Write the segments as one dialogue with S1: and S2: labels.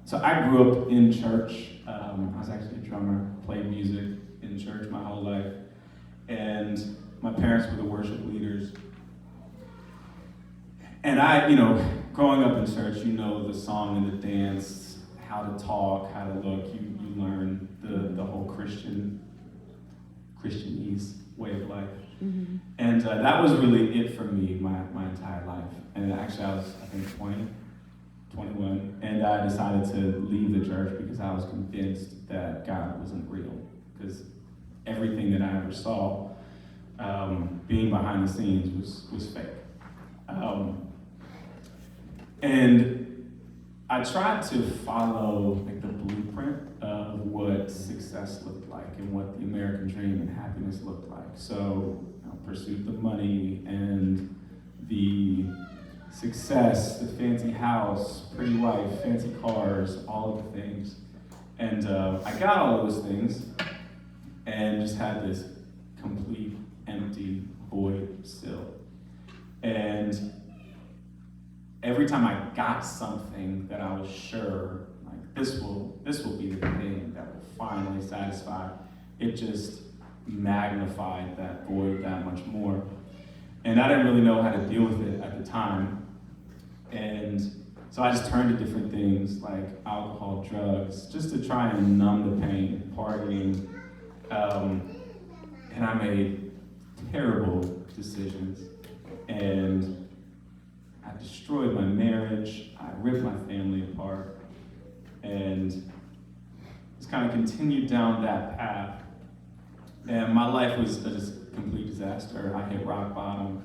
S1: So I grew up in church. I was actually a drummer, played music in church my whole life. And my parents were the worship leaders. And growing up in church, the song and the dance, how to talk, how to look. You learn the whole Christianese way of life. Mm-hmm. And that was really it for me my entire life. And actually I was, I think, 20, 21, and I decided to leave the church because I was convinced that God wasn't real. Because everything that I ever saw being behind the scenes was fake. And I tried to follow the blueprint of what success looked like and what the American dream and happiness looked like. So I pursued the money and the success, the fancy house, pretty wife, fancy cars, all of the things. And I got all of those things and just had this complete empty void still. And every time I got something that I was sure, this will be the thing that will finally satisfy, it just magnified that void that much more. And I didn't really know how to deal with it at the time. And so I just turned to different things like alcohol, drugs, just to try and numb the pain, partying. And I made terrible decisions. And I destroyed my marriage, I ripped my family apart, and just kind of continued down that path. And my life was a complete disaster. I hit rock bottom.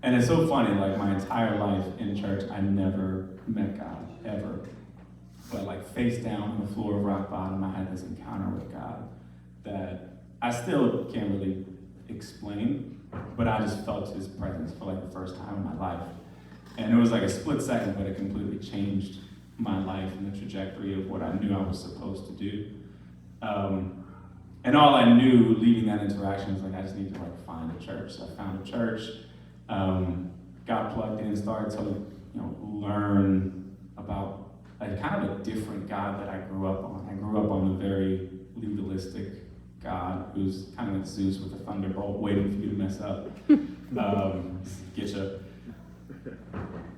S1: And it's so funny, my entire life in church, I never met God, ever. But face down on the floor of rock bottom, I had this encounter with God that I still can't really explain, but I just felt his presence for the first time in my life. And it was a split second, but it completely changed my life and the trajectory of what I knew I was supposed to do. And all I knew leading that interaction was I just need to find a church. So I found a church, got plugged in, started to learn about kind of a different God that I grew up on. I grew up on a very legalistic God who's kind of like Zeus with a thunderbolt waiting for you to mess up, get you.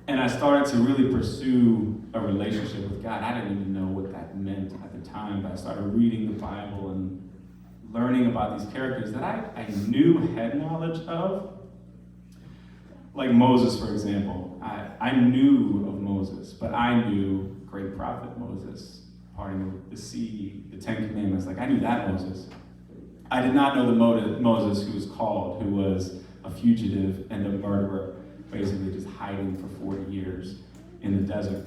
S1: And I started to really pursue a relationship with God. I didn't even know what that meant at the time, but I started reading the Bible and learning about these characters that I knew had knowledge of. Like Moses, for example. I knew of Moses, but I knew great prophet Moses, parting the sea, the Ten Commandments. I knew that Moses. I did not know the Moses who was called, who was a fugitive and a murderer, basically just hiding for 40 years in the desert.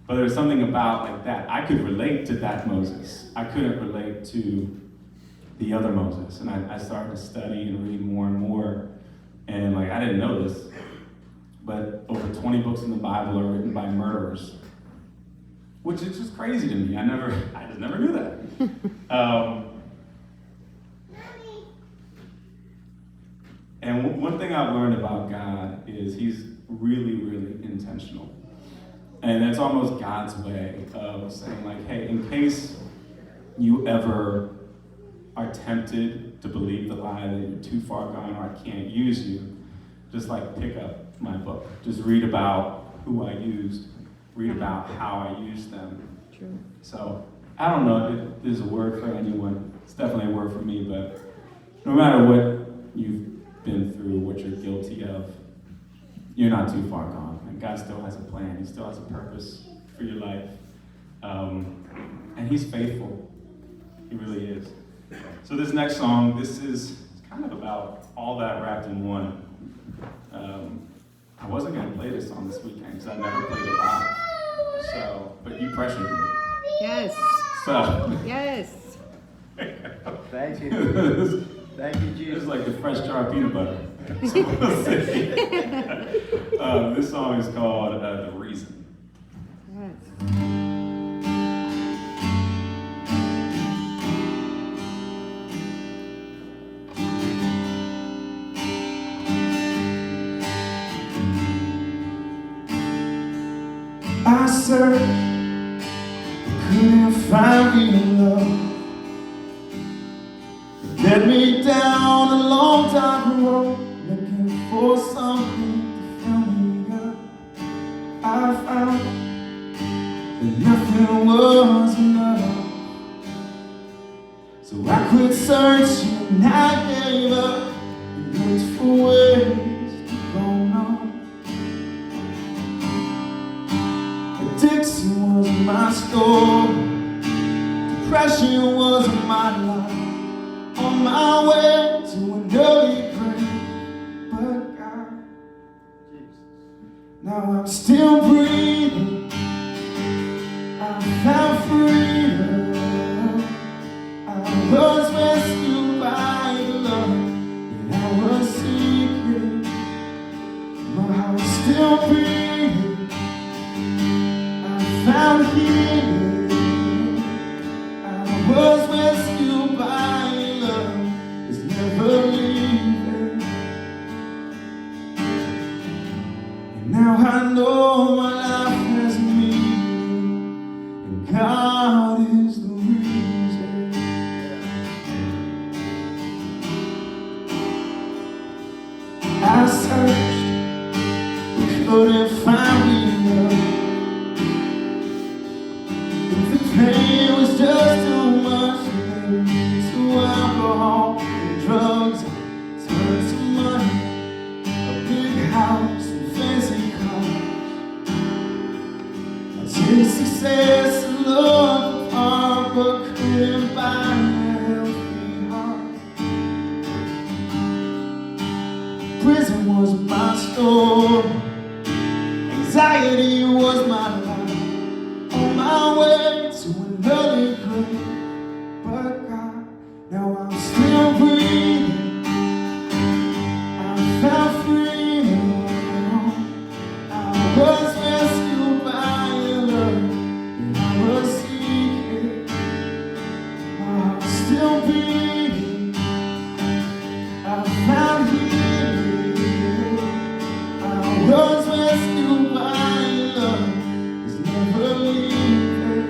S1: But there was something about that. I could relate to that Moses. I couldn't relate to the other Moses. And I started to study and read more and more. And I didn't know this, but over 20 books in the Bible are written by murderers, which is just crazy to me. I just never knew that. And one thing I've learned about God is he's really, really intentional. And it's almost God's way of saying hey, in case you ever are tempted to believe the lie that you're too far gone or I can't use you, just pick up my book. Just read about who I used, read about how I used them.
S2: True.
S1: So I don't know if there's a word for anyone. It's definitely a word for me, but no matter what you've been through, what you're guilty of, you're not too far gone. And God still has a plan. He still has a purpose for your life. And he's faithful. He really is. So this next song, this is kind of about all that wrapped in one. I wasn't going to play this song this weekend because I never played it live. But you pressured me.
S2: Yes.
S1: So.
S2: Yes.
S3: Thank you. Thank you, Jesus.
S1: It's like the fresh jar of peanut butter. So we'll see. This song is called The Reason.
S2: Yes.
S1: I search couldn't find real love. It led me down a long dark road, looking for something to fill me up. I found that nothing was enough, so I quit searching and I gave up and looked for ways to go on. Addiction was my story, depression was my life, on my way to an early grave. But God, now I'm still breathing. I found freedom. I was rescued by the love that I was seeking. My heart's still beating. I found healing. I was rescued by love. It's never leaving. And now I know my life has meaning, and God is the reason. I searched, couldn't find me love. If the pain was just too much, to alcohol and drugs, turned to money, a big house and fancy cars. I chased success and love apart, but couldn't buy a healthy heart. Prison was my story, anxiety was my life, on my way to an early grave. But God, now I'm still breathing. I found freedom. I was rescued by your love that I was seeking. My heart's still beating. I found healing. I was rescued by your love. It's never leaving.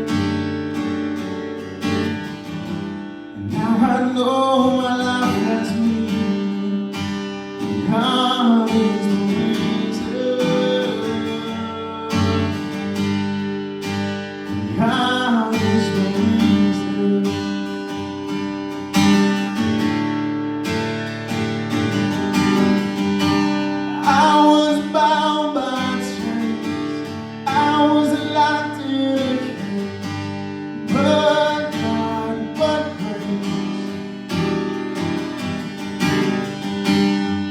S1: And now I know my life has meaning. God is the reason. God is the reason. I was bound by chains, I was locked in a cage, but God, but grace.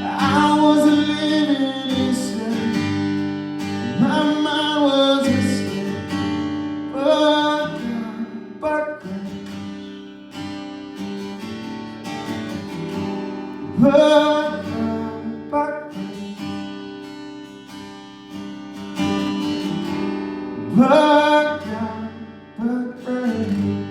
S1: I was living in sin, my mind was asleep, but God, but grace. But God, but grace. But God, but grace.